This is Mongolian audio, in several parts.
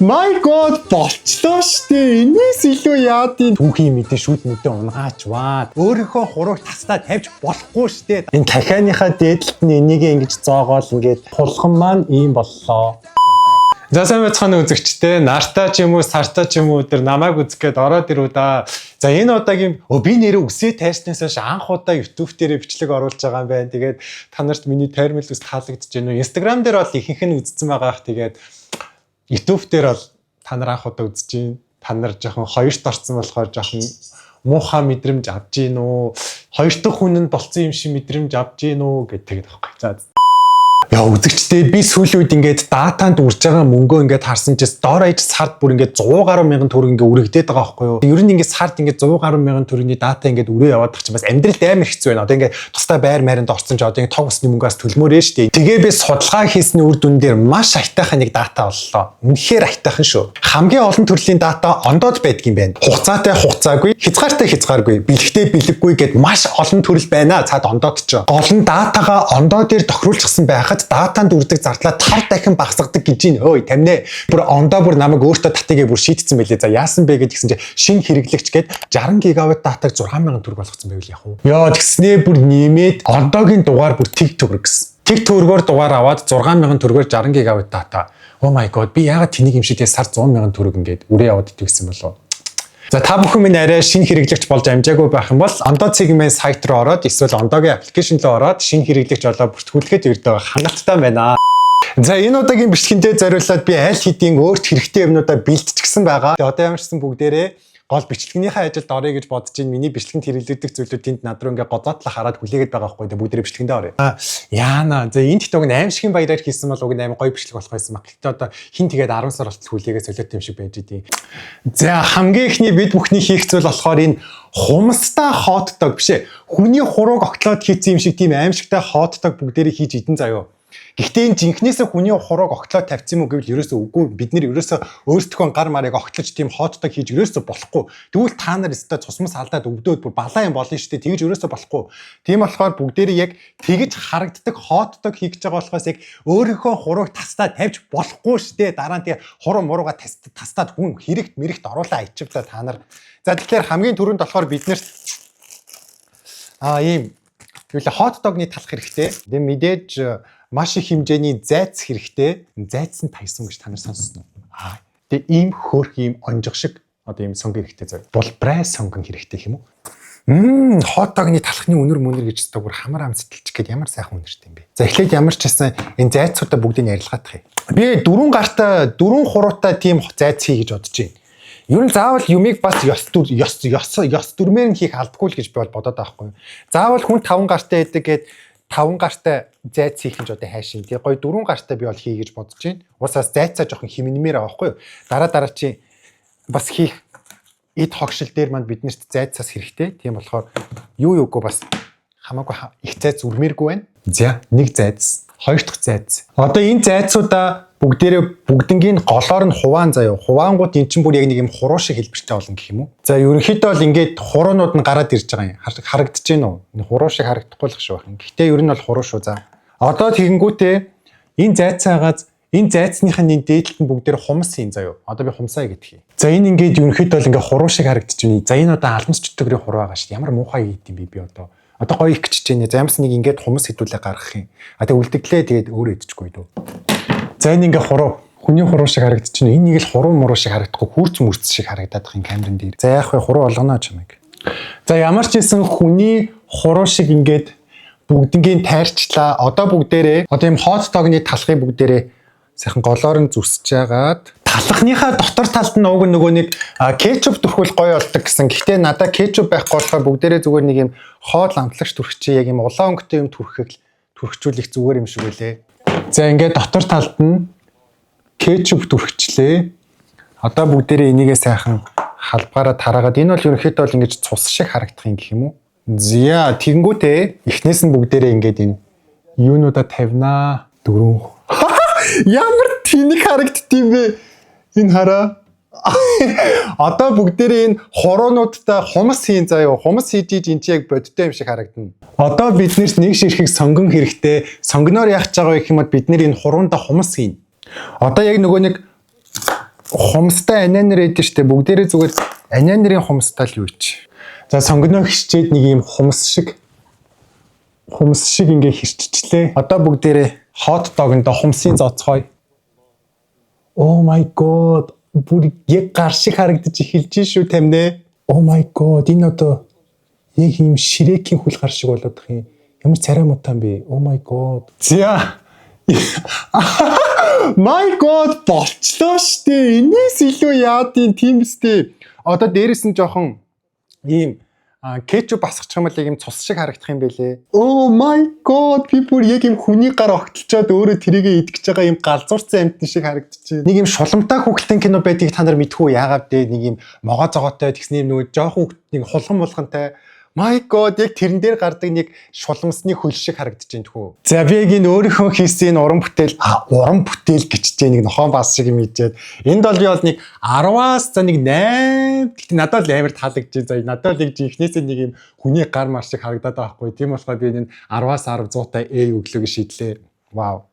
My God болчлоо штэ. Энэс илүү яадын түүхийн мэдээ шүүд мэдээ унгаач өөрийнхөө хурууг тастаа тавьж болохгүй штэ. Энэ дахианыхаа дээдлэлт нь энийг ингэж зоогоол ингээд пулхан маань ийм боллоо. За сайн байцгаана үзэгчтэй. Наартаа ч юм уу, сартаа ч юм уу өдөр намайг үзэх гээд ороод ирүү да. За энэ удаагийн би нэрээ үсээ тайснаас хойш анх удаа YouTube дээрээ бичлэг оруулж байгаа юм байна. Тэгээд та нарт миний тайрмал ус таалагдж байна уу? Instagram дээр бол ихэнх нь үзсэн байгаа ах. Тэгээд YouTube дээр бол та нар анх удаа үзэж байна. Та нар жоохон хоёрт орсон болохоор жоохон муухай мэдрэмж авж гин үү? Хоёр дахь хүн нь болцсон юм шиг мэдрэмж авж гин үү гэдэг байхгүй. За яа үзэгчтэй би сүүлийн үед ингээд датанд үрж байгаа мөнгөө ингээд харсан чис доор аж сард бүр ингээд 100 гаруй мянган төгрөг ингээд үрэгдээд байгаа байхгүй юу. Ер нь ингээд сард ингээд 100 гаруй мянган төгрөгийн дата ингээд өрөө яваад тах чинь бас амьдралд амар хэцүү байна. Одоо ингээд тустай байр майранд орсон ч одоо ингээд тог усны мөнгөөс төлмөөрэй штэ. Тэгээ би судалгаа хийсний үр дүн дээр маш айтайхан нэг дата оллоо. Үнэхээр айтайхан шүү. Хамгийн олон төрлийн дата ондоод байдаг юм байна. Хугацаатай хугацаагүй, хязгаартай хязгааргүй, бэлэгтэй бэлэггүй гэд маш олон төрөл байна. Цаад ондоод ч. Гол нь датагаа ондоо дээр тохируулчихсан байхад датанд үрдэг зардлаа 5 дахин багасгадаг гэж байна. Ой, тамнэ. Бүр ондоо бүр намайг өөртөө татыгээ бүр шийтгсэн байлээ. За яасан бэ гэдгсэн чинь шинэ хэрэглэгч гээд 60 гигабайт датаг 6000 төгрөг болгоцсон байвал яах вэ? Яа тэгснээ бүр нэмээд ондоогийн дугаар бүр тэг төгрөг гэсэн. Тэг төгрөгөөр дугаар аваад 6000 төгрөгөөр 60 гигабайт дата. Oh my god, би яагаад тэнийг юм шиг сар 100,000 төгрөг ингээд үрээ яваад идэх гэсэн болов. За та бүхэн минь арай шинэ хэрэглэгч болж амжаагүй байх юм бол ондоо цэгмээ сайт руу ороод эсвэл ондоогийн аппликейшн руу ороод шинэ хэрэглэгч болоо бүртгүүлэхэд ирдэг хангалттай байна. За энэ удаагийн бичлэгэндээ зориулаад би аль хэдийн өөрт хэрэгтэй юмнуудаа бэлтчихсэн байгаа. Тэгээ одоо ямарчсан бүгдээрээ гол бичлэгнийхээ ажилд орё гэж бодож ин миний бичлэгэнд хэрэглэгдэх зүйлүүд тэнд над руу ингээ гозоотлох хараад хүлээгээд байгаа байхгүй. Тэгээ бүгдээрээ бичлэгэндээ орё. Яана. За энэ тэтг нь аимшигын баяраар хийсэн бол уг нь аим гоё бичлэг болох байсан баг. Гэтэ одоо хин тэгээд 10 сар болтол хүлээгээд солиот юм шиг байж идэв. За хамгийн ихний бид бүхний хийх зүйл болохоор энэ хумстай хотдог биш ээ. Хүний хурууг огтлоод хийсэн юм шиг тийм аимшигтай хотдог бүгдээрээ хийж идэн заяо. Гэхдээ энэ жинхнээсээ хүний хурууг огтлоод тавьсан юм уу гэвэл ерөөсөө үгүй. Бид нэр ерөөсөө өөрсдөө гар марыг огтлож тийм хотдог хийж ерөөсөө болохгүй. Тэгвэл та нар өстой цусмас алдаад өвдөөд бүр балаа юм болно шүү дээ. Тэгж ерөөсөө болохгүй. Тийм болохоор бүгдээрээ яг тэгж харагддаг хотдог хийж байгаа болохоос яг өөрийнхөө хурууг тастаа тавьж болохгүй шүү дээ. Дараа нь тэгээ хуруу мурууга тастаад хүн хэрэгт мэрэгт оруулаа ичвлаа та нар. За тэгэхээр хамгийн түрүүнд болохоор бид нэрт ийм юу л хотдогны талах хэрэгтэй. Тэгээ мэдээж маш их хэмжээний зайц хэрэгтэй. Зайц нь тайсан гэж та нар сонссон уу? Тэгээ ийм хөөх ийм онжиг шиг одоо ийм сонг хэрэгтэй зав. Булбрай сонгон хэрэгтэй юм уу? Хотдогны талхны үнэр мөнөр гэж зөв бүр хамар ам сэтэлчих гээд ямар сайхан үнэртэй юм бэ. За эхлээд ямар ч байсан энэ зайцуудаа бүгдийг ярилгаадах юм. Би дөрвөн гартаа дөрвөн хуруутай тийм зайц хий гэж бодож байна. Ер нь заавал юмыг бас ёс дүрмээр нь хийх албагүй л гэж би бол бодоод байгаа байхгүй. Заавал хүн 5 гартай байдаг гээд 5 гартай зайц хийх гэж одоо хайшин. Тэгээ гоё 4 гартай би бол хий гэж бодож байна. Уусаас зайцаа жоохон химнэмээр байгаа байхгүй юу? Дараа чи бас хийх эд хогшил дээр манд биднэрт зайцаас хэрэгтэй. Тийм болохоор юу юугүй бас хамаагүй их зайц үрмээргүй байна. За нэг зайц, хоёр дахь зайц. Одоо энэ зайцуудаа бүгднгийн голоор нь хуваан заяа. Хуваангууд эн чинь бүр яг нэг юм хуруу шиг хэлбэртэй болно гэх юм уу? За ерөнхийдөө бол ингээд хуруунууд нь гараад ирж байгаа юм. Харагдаж байна уу? Энэ хуруу шиг харагдахгүй л шүү байх. Гэхдээ ер нь бол хуруу шүү. За. Одоо тэгэнгүүтээ энэ зайцаагаад энэ зайцныхын дээдлэлт нь бүгдээр хумс юм заяа. Одоо би хумсаа гэдгийг. За энэ ингээд ерөнхийдөө бол ингээд хуруу шиг харагдаж байна. За энэ одоо алмц чөтгөрийн хуруу байгаа шүү. Ямар муухай хийд юм би одоо. Одоо гоё их гэж чинь замс нэг ингээд хумс хэдүүлээ гаргах юм. Тэгээ үлдэгдлээ тэгээд өөрөө идчихгүй дөө. За энэ ингээ хуруу хүний хуруу шиг харагдаж байна. Энэ нэг л хуруу муруу шиг харагдахгүй хүрц мөрц шиг харагдаад байгаа юм камерын дээр. За яах вэ хуруу болгоно ч юм яг. За ямар ч хэлсэн хүний хуруу шиг ингээд бүгднгийн тайрчлаа. Одоо бүгдээрээ одоо юм хотдогны талхыг бүгдээрээ сайхан голоор нь зүсэж яагаад талхныхаа дотор талд нь уг нөгөө нэг кетчуп төрхөл гоё болдог гэсэн. Гэхдээ надад кетчуп байхгүй болохоор бүгдээрээ зүгээр нэг юм хоол амтлагч төрхчээ яг юм улаан өнгөтэй юм төрхчүүлэх зүгээр юм шиг үлээ. За ингээд дотор талд нь кетчуп түрхчлээ. Одоо бүгдээрээ энийгээ сайхан халбгаараа тараагаад энэ бол ерөнхийдөө бол ингэж цус шиг харагдах юм гэх юм уу? За тэгэнгүүтээ эхнээс нь бүгдээрээ ингээд энэ юунуудаа тавинаа. Дөрөв. Ямар тэнэг харагддсан бэ? Энэ хараа. Одоо бүгдээрээ энэ хуруунуудтай хумс хийн заяа. Хумс хийж энэ чи яг бодтой юм шиг харагдана. Одоо биднэрт нэг ширхэг сонгон хэрэгтэй. Сонгоноор яах гэж байгаа гэх юм бол бид нэр энэ хуруунда хумс хийн. Одоо яг нөгөө нэг Хумстай анианер эдэн штэ бүгдээрээ зүгээр анианерын хумстай л юу ч. За сонгоно хичээд нэг юм хумс шиг ингээ хэрччихлээ. Одоо бүгдээрээ hot dog-нд хумсын зоцгоё. Oh my god. Бүр яг гар шиг харагдаж эхэлж шүү тамнэ. Oh my god. Энэ одоо яг юм ширээкийн хүл гар шиг болоод их юм. Ямар царай мутаан бэ? Oh my god. За. My god болчлоо штэ. Энээс илүү яад юм сте. Одоо дээрэс нь жоохон ийм кетчуп басгачих юм бол яг юм цус шиг харагдах юм байлээ. Oh my god би бүр яг юм хүний гар огтлчоод өөрөө тэрийгэ идчихэж байгаа юм галзуурсан амтэн шиг харагдчихэ. Нэг юм шуламтай хүүхдийн кино байдгийг та нар мэдхүү яагаад дээ нэг юм могоо зогоотой тэгснээр нөгөө жоохон нэг хулган булгантай. My god яг тэрэн дээр гардаг нэг шуламсны хөл шиг харагдаж байна тхүү. За би яг энэ өөрийнхөө хийсэн уран бүтээл гэчтэй нэг нохоо бас шиг юм ийжээд энд бол би бол нэг 10-аас за нэг 8 гэхдээ надад л амар таалагдж байна. Надад л яг жинхнээсээ нэг юм хүний гар мар шиг харагдаад байгаа байхгүй. Тийм болохоор би энэ 10-аас 10 100-тай өглөөг шийдлээ. Вау.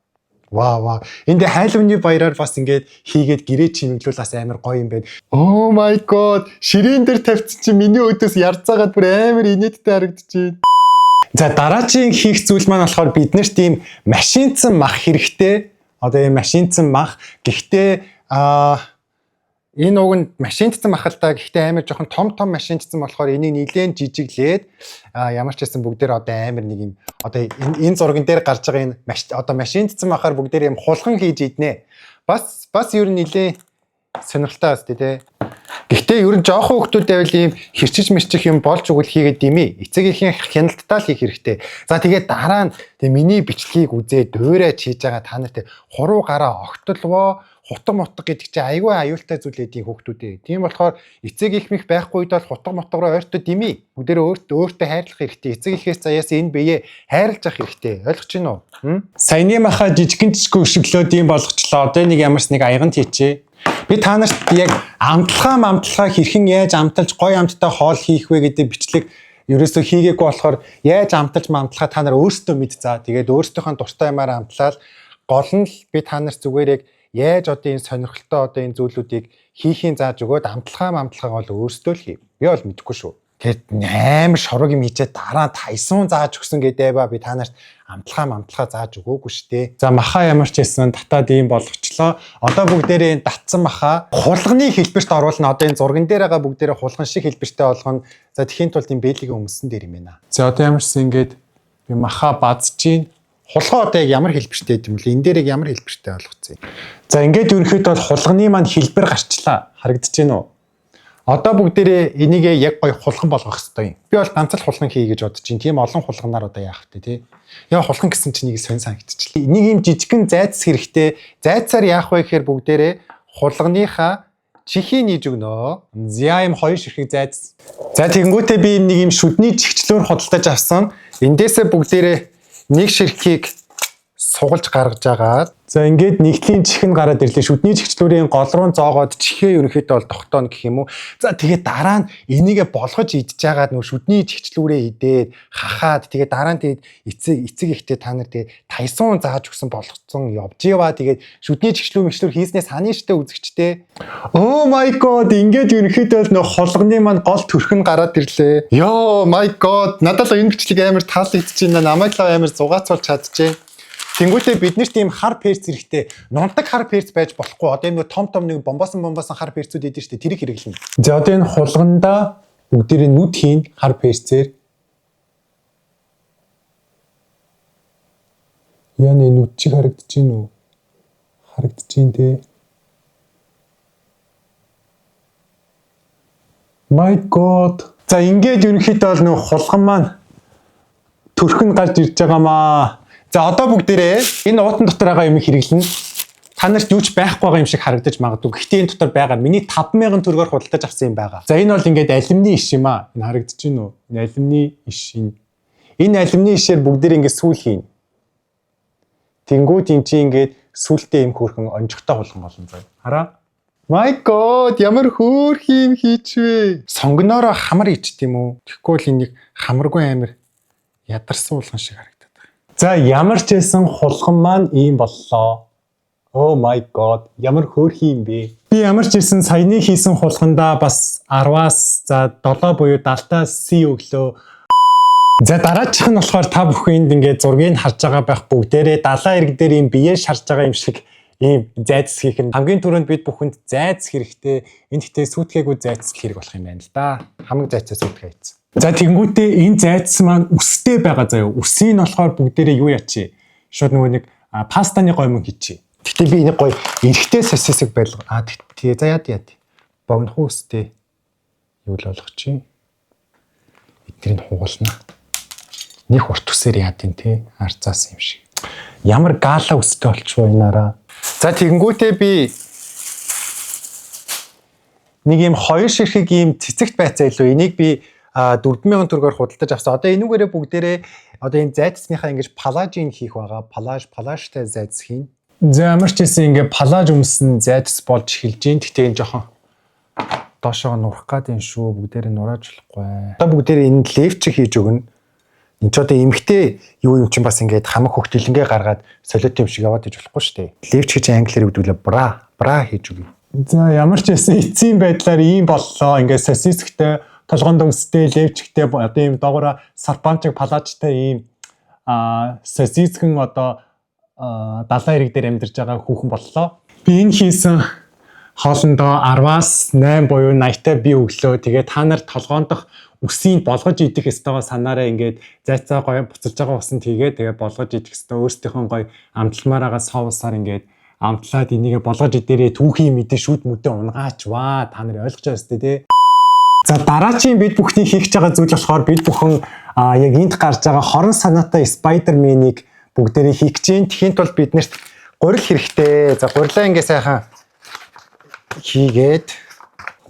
Энд хайлвны баяраар бас ингээд хийгээд гэрээ чимэглүүлээс амар гоё юм байна. Oh my god. Ширээн дээр тавьчих чи миний өдөөс ярцаагаад бүр амар инээдтэй харагдчихээн. За дараагийн хийх зүйл маань болохоор биднэрт ийм машинцсан мах хэрэгтэй. Одоо ийм машинцсан мах. Гэхдээ энэ уг нь машинцсан мах л да. Гэхдээ амар жоохон том машинцсан болохоор энийг нилээн жижиглээд ямар ч байсан бүгдээр одоо амар нэг юм одоо энэ зурган дээр гарч байгаа энэ одоо машинцсан махаар бүгдээр юм хулган хийж иднэ. Бас ер нь нилээн сонирхолтой баст тий. Гэхдээ ер нь жоохон хүмүүс байвал ийм хэрчиж мэрчих юм болж өгөл хийгээд димээ. Эцэгийнхэн хяналттай л хийх хэрэгтэй. За тэгээд дараа нь миний бичлэгийг үзээд дуурайж хийж байгаа та нарт хуруу гараа огтлвоо хутга мотго гэдэг чинь айгүй аюултай зүйл эдийн хүүхдүүдээ. Тийм болохоор эцэг их мэх байхгүй үед бол хутга мотгороо ойртоо димий. Бүгдээ өөртөө хайрлах хэрэгтэй. Эцэг ихээс заяас энэ биеэ хайрлаж авах хэрэгтэй. Ойлгож байна уу? Саяны маха жижигэн өшөглөөд юм болгочлоо. Одоо нэг ямарс нэг аяган тийчээ. Би та нарт яг амтлахаа хэрхэн яаж амталж гоё амттай хоол хийх вэ гэдэг бичлэг ерөөсөө хийгээгүй болохоор яаж амталж та нар өөрсдөө мэд за. Тэгээд өөрсдийнхөө дуртай юмараа амтлаад гол нь би та нарт зүгээр яг яаж одоо энэ сонирхолтой одоо энэ зүйлүүдийг хийхийн зааж өгөөд амтлагаа бол өөрсдөө л хий. Би бол мэдэхгүй шүү. Тэгээд амар шорог юм хийчээ дараа тайсан зааж өгсөн гэдэг ба би та нарт амтлагаа зааж өгөөгүй штэ. За маха ямар ч байсан татаад ийм болгочлоо. Одоо бүгдээрээ энэ татсан маха хулганы хэлбэрт оруулна. Одоо энэ зурган дээр байгаа бүгдээрээ хулган шиг хэлбэртэй болгоно. За тэхийн тулд энэ бэлгийн өмсөн дээр юм байна. За одоо ямар ч юм ингээд би маха базж чинь хулгай одоо яг ямар хэлбэртэй юм бэ? Энэ дээр яг ямар хэлбэртэй болгоцсон юм. За ингээд ерөнхийдөө бол хулганы маань хэлбэр гарчлаа. Харагдаж байна уу? Одоо бүгдээрээ энийг яг гоё хулган болгох хэрэгтэй юм. Би бол ганц л хулган хий гэж бодож чинь. Тийм олон хулганаар одоо яах вэ тий? Яа хулган гэсэн чинь нэг сонь санагдчихлаа. Энийг юм жижигхэн зайцс хэрэгтэй. Зайцаар яах вэ гэхээр бүгдээрээ хулганыхаа чихийг нийж өгнө. За юм хоёр ширхэг зайц. За тэгэнгүүтээ би нэг юм шүдний чихчлөөр худалдаж авсан. Эндээсээ бүгдээрээ нэг ширхгийг сугалж гаргаж агаад за ингээд нэгтлийн чих нь гараад ирлээ. Шүдний чихчлүүрийн гол руу зоогоод чихээ ерөнхийдөө бол тогтооно гэх юм уу. За тэгээд дараа нь энийгээ болгож идж агаад нөө шүдний чихчлүүрээ идээд хахаад тэгээд дараа нь тэгээд эцэг ихтэй та нар тэгээд тайсуун зааж өгсөн болгоцсон явж иваа. Тэгээд шүдний чихчлүүр хийснээс ханы штэ үзэгчтэй. Oh my god ингээд ерөнхийдөө нөө хулганы маань гол төрх нь гараад ирлээ. Yo my god надад л энэ бичлэг амар таалагдчихэж байна. Намайг л амар зугаацуулж чадчихжээ. Тэнгүүтээ биднэрт ийм хар перц хэрэгтэй. Нундаг хар перц байж болохгүй. Одоо ийм нэг том нэг бомбосон хар перцүүд идэв штэ. Тэрийг хэрэглэнэ. За одоо энэ хулгандаа бүгдээрээ нүд хийн хар перцээр. Яны нүд чиг харагдаж байна уу? Харагдаж байна те. My god. За ингээд ерөнхийдөө бол нэг хулган маань төрх нь гарч ирж байгаамаа. За одоо бүгдээрээ энэ уутан дотор байгаа юм хэрэглэнэ. Та нарт юу ч байхгүй байгаа юм шиг харагдаж магадгүй. Гэхдээ энэ дотор байгаа миний 5,000 төгрөгөөр худалдаж авсан юм байгаа. За энэ бол ингээд алюминий иш юм аа. Энэ харагдаж байна уу? Энэ алюминий иш юм. Энэ алюминий ишээр бүгдээрээ ингээд сүүл хийн. Тэнгүүд эн чинь ингээд сүултээ юм хөөрхөн онжигтой болгон болно заа. Хараа. My god ямар хөөрх юм хийчвэ. Сонгоноороо хамар ичт юм уу? Тэгэхгүй л энийг хамаргүй амир ядарсан уулган шиг харагдаад байна. За ямар ч байсан хулган маань ийм боллоо. Oh my god. Ямар хөөрхий юм бэ? Би ямар ч хэлсэн саяны хийсэн хулгандаа бас 10-аас за 7 буюу 70-аас C өглөө. За дараачих нь болохоор та бүхэнд ингээд зургийг харж байгаа байх бүгдээрээ далайн ирэг дээр юм биеэ шарж байгаа юм шиг ийм зайцс хийх нь хамгийн түрүүнд бид бүхэнд зайц хэрэгтэй. Энд гэтээ сүйтгээгүү зайцс хэрэг болох юм байна л да. Хамаг зайцаа сүйтгэе хийсэн. За тэгэнгүүтээ энэ зайцс маань үстэй байгаа заяа. Үсийг нь болохоор бүгдээрээ юу ячи? Шууд нөгөө нэг пастаны гомон хийчихье. Гэтэ би энийг гоё эргэтэй сосисыг байлга. Тэгээ за яад. Богнох үстэй юу л болгох чи. Эднэрийг хугална. Них урт үсээр яад юм те. Арцаас юм шиг. Ямар гала үстэй болчихвоо энаараа. За тэгэнгүүтээ би нэг юм хоёр ширхэг юм цэцэгт байцаа илүү. Энийг би 4,000 төгрөгөөр худалдаж авсан. Одоо энүүгээрээ бүгдээрээ одоо энэ зайцсныхаа ингэж палажин хийх байгаа. Палажтай зайц хийн. За ямар ч гэсэн ингээ палаж өмсөн зайдас болж эхэлж гин. Тэгтээ энэ жоохон доошоо нурах гад юм шүү. Бүгдээрээ нурааж болохгүй. Одоо бүгдээрээ энэ левч хийж өгнө. Энд ч одоо эмхтэй юу юм чинь бас ингээд хамаг хөхтөлнгээ гаргаад солиот юм шиг яваад иж болохгүй шүү дээ. Левч гэж англиар үгдүүлээ бра хийж өгье. За ямар ч байсан эцсийн байдлаар ийм боллоо. Ингээд сосисктэй, толгонд өмстэй, левчтэй одоо ийм доогоороо сарпанчиг палажтай ийм сосискэн одоо далайн ирэг дээр амьдарч байгаа хүүхэн боллоо. Би энэ хийсэн хоолндоо 10-аас 8 буюу 80-та би өглөө. Тэгээд та нар толгоондох үсийг болгож идэх ёстойгоо санаараа ингээд зайцаа гоё буцалж байгаа усан тэгээд болгож идэх ёстой. Өөрсдийнхөө гоё амтламаар байгаа соусаар ингээд амтлаад энийгээ болгож идээрээ түүхийн мэдээ шүд мүдэ унгаач ваа. Та нар ойлгож байгаа ёстой тий. За дараагийн бид бүхний хийх байгаа зүйл болохоор бид бүхэн яг энд гарч байгаа хорон санаатай Spider-Man-ыг бүгдээрээ хийх гэж байна. Тэхийн тулд биднэрт гурил хэрэгтэй. За гурилаа ингээ сайхан хийгээд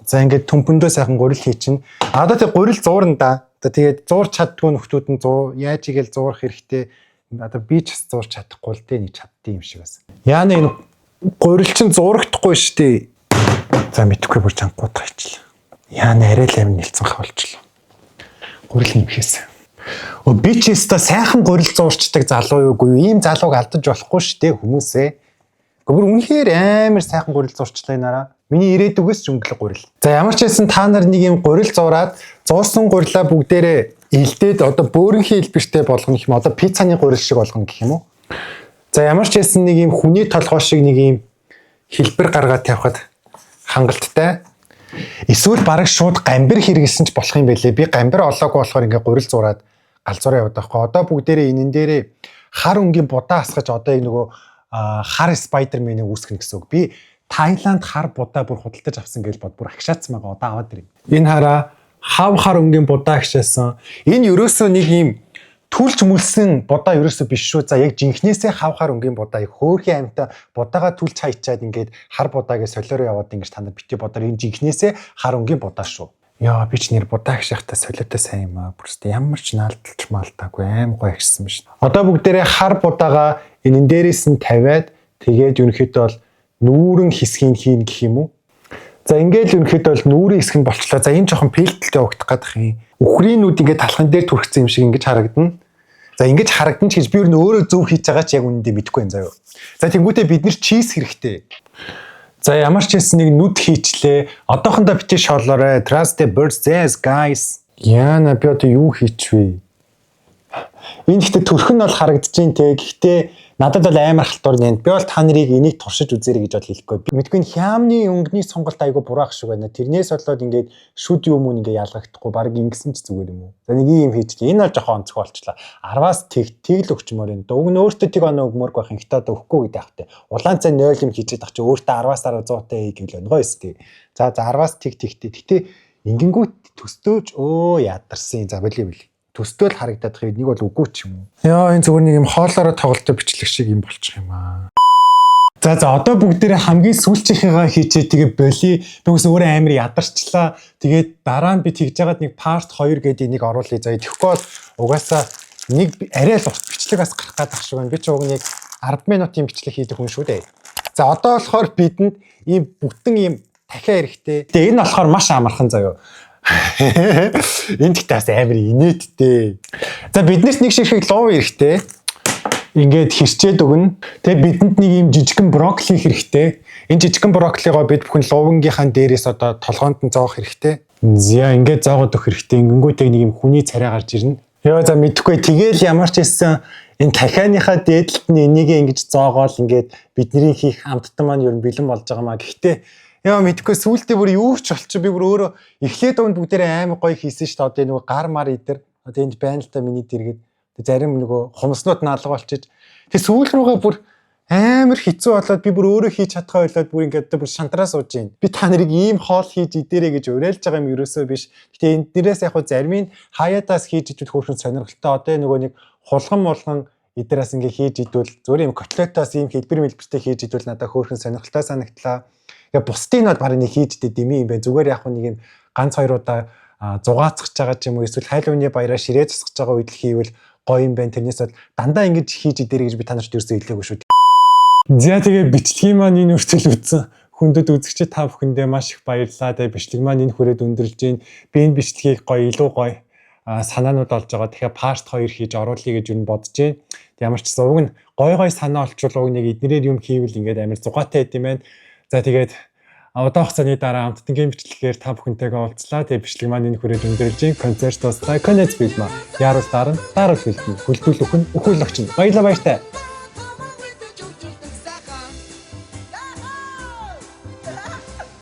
за ингээд төмпөндөө сайхан гурил хийчин. Одоо тэг гурил зуурна да. За тэгээд зуурч чаддгүй нөхдүүд нь яаж игээл зуурах хэрэгтэй. Одоо би ч бас зуурч чадахгүй л дээ нэг чаддсан юм шиг бас. Яа нэг гурил чинь зуурагдахгүй штий. За мэдхгүй бүр чангууд хайчлаа. Яа нэ арай л амин нэлцэн хавлчлаа. Гурил нэмхээс. Би ч өстой сайхан гурил зуурчдаг залуу юугүй ийм залууг алдаж болохгүй штэ хүмүүсээ. Гүр үнэхээр амар сайхан гурил зуурчлаа энараа. Миний ирээдүгээс ч өнгөлөг гурил. За ямар ч байсан та нар нэг юм гурил зуураад зуурсан гурилаа бүгдээрээ илдээд одоо бөөрөнхий хэлбэртэй болгоно гэх юм. Одоо пиццаны гурил шиг болгоно гэх юм уу. За ямар ч байсан нэг юм хүний толгой шиг нэг юм хэлбэр гаргаад тавихад хангалттай. Эсвэл бараг шууд гамбир хэрэгэлсэн ч болох юм байлээ. Би гамбир олоогүй болохоор ингээ гурил зураад галзуураа яваад байхгүй. Одоо бүгдээрээ энэн дээрээ хар өнгийн будаа асгаж одоо яг нөгөө хар Spider-Man-ыг үүсгэнэ гэсэн үг. Би Таиланд хар будаа бүр худалдаж авсан гэж бод бүр агшаацсан байгаа. Одоо аваад ирээ. Энэ хараа хав хар өнгийн будаа агшаасан. Энэ ерөөсөө нэг юм түлж мүлсэн будаа ерөөсөө биш шүү. За яг жинхнээсээ хав хар өнгийн будаа яг хөөрхөн амьтаа будаага түлж хайчаад ингээд хар будаагээ солиороо яваад ингэж та нар бити бодоор энэ жинхнээсээ хар өнгийн будаа шүү. Яа би ч нэр будаа агшихтаа солиотой сайн юм аа. Бүрстэ ямар ч наалдалч маалтаагүй аим гоё агшсан ба шүү. Одоо бүгдээрээ хар будаага энэ дээрээс нь тавиад тэгээд ерөнхийдөө бол нүүрэн хэсгийг хийн гэх юм уу. За ингээд ерөнхийдөө бол нүүрэн хэсэг нь болчлаа. За энэ жоохон пэлтэлтэй өгдөх гадах юм. Үхрийн нүд ингээд талхан дээр түрхсэн юм шиг ингэж харагдана. За ингэж харагдан ч гэж би өөрөө зөв хийж байгаа ч яг үнэндээ мэдэхгүй юм заяа. За тэнгуүтээ бид нэр чиз хэрэгтэй. За ямар ч хэлсэн нэг нүд хийчлээ. Одоохондоо битээ шоолоорой. Trust the birds guys. Яна би одоо юу хийчихвэ? Энэ ихтэй төрх нь бол харагдаж байна те. Гэхдээ надад бол амар халтур нэ. Би бол та нарыг энийг туршиж үзээрэй гэж бол хэлэхгүй. Мэдгүй хямны өнгөний сонголт айгу бураах шиг байна. Тэрнээс болоод ингээд шүд юм уу ингээ ялгагдахгүй. Бараг ингэсэн ч зүгээр юм уу. За нэг юм хийчихлээ. Энэ бол жоохон онцгой болчлаа. 10-аас тэгэл өгчмөр энэ. Уг нь өөртөө тийг оноо өгмөрг байх. Ихтэй одоо өгөхгүй гэдэг ахтай. Улаан цай 0 юм хийчихэд ах чи өөртөө 10-аас 100 таа гэвэл өнгөө өстэй. За 10-аас тэг тэгтэй. Гэтэ ингэнгүүт төстөөж ядарсан. За болио. Төстөөл харагдаад байгаа нэг бол үгүй ч юм уу. Яа энэ зүгээр нэг юм хоолоороо тоглолттой бичлэг шиг юм болчих юм аа. За одоо бүгдээрээ хамгийн сүүлчийнхээгаа хийчээ тэгээ боли. Би ус өөрөө амар ядарчлаа. Тэгээд дараа нь би тэгж яагаад нэг part 2 гэдэг энийг оруулъя. За тэгэхгүй бол угаасаа нэг арай л урт бичлэг бас гарах гэдэг шиг байна. Би ч уг нэг 10 минутын бичлэг хийдэг хүн шүү дээ. За одоо болохоор бидэнд ийм бүтэн ийм дахиа хэрэгтэй. Тэгээ энэ болохоор маш амархан заяа. Энд ихтэй бас амар инээдтэй. За биднээс нэг ширхэг лов эрэхтэй. ингээд хэрчээд өгнө. Тэгээ бидэнд нэг юм жижигхэн брокколи хэрэгтэй. Энэ жижигхэн брокколигоо бид бүхэн лувангийнхаа дээрээс одоо толгоонд нь зоох хэрэгтэй. Зя ингээд зоогод өгөх хэрэгтэй. Ингэнгүүтээ нэг юм хүний царай гарч ирнэ. Яа за мэдхгүй тэгэл ямар ч хэлсэн энэ дахианыхаа дээдлэлт нь энийг ингэж зоогоол ингээд бидний хийх амттан маань ер нь бэлэн болж байгаа маа. Гэхдээ яа мэдхгүй сүултээ бүр юу ч болчих би бүр өөрөө эхлээд өнд бүгдээрээ амар гоё хийсэн шүү дээ. Одоо нөгөө гар мар идэр одоо энд байна л та миний дэргэд зарим нөгөө хумснууд наалга болчих. Тэг сүүл рүүгээ бүр амар хэцүү болоод би бүр өөрөө хийж чадхаа болоод бүр ингээд бүр шантраа сууж гин. Би та нарыг ийм хоол хийж идэрэй гэж уриалж байгаа юм ерөөсөө биш. Гэтэ энд дээрээс яг хуу зарим нь хаяадаас хийж идвэл хөөрхөн сонирхолтой. Одоо нөгөө нэг хулган эднээс ингээ хийж идвэл зөвхөн юм котлетоос ийм хэлбэр мэлбэртэй хийж идвэл надад хөөрхөн сонирхолтой санагдлаа. Тэгээ бусдын нь барыг нэг хийж дэ дэмий юм бэ. Зүгээр яг хуу нэг юм ганц хоёр удаа зугаацгаж байгаа ч юм уу эсвэл хайлууны баяраа ширээ засгаж байгаа үед л хийвэл гоё юм байна. Тэрнээс бол дандаа ингэж хийж идэрэй гэж би та нарт ерөөсөө хэлээгүй шүү. За тэгээ бичлэгийн маань энэ үртэл үзсэн хүндэт үзэгчид та бүхэндээ маш их баярлалаа. Тэгээ бичлэг маань энэ хүрээд өндөрлж гин. Би энэ бичлэгийг гоё илүү гоё санаанууд олж байгаа. Тэгэхээр part 2 хийж оруулъя гэж юу бодож байна. Ямар ч зөв нь гоё санаа олчвол уг нэг эднэрээр юм хийвэл ингээд амар зугаатай байд юм байна. За тэгээд одоо хугацааны дараа амттангийн бичлэгээр та бүхэнтэйгээ уулзлаа. Тэгээ бичлэг маань энэ хүрээд өндөрлж гин. Концертоос та конец билмаа. Яарал дараа нь дараал хэлбэн. Хөлдүүлэх нь өхөөлөгч нь. Баярлалаа баяртай.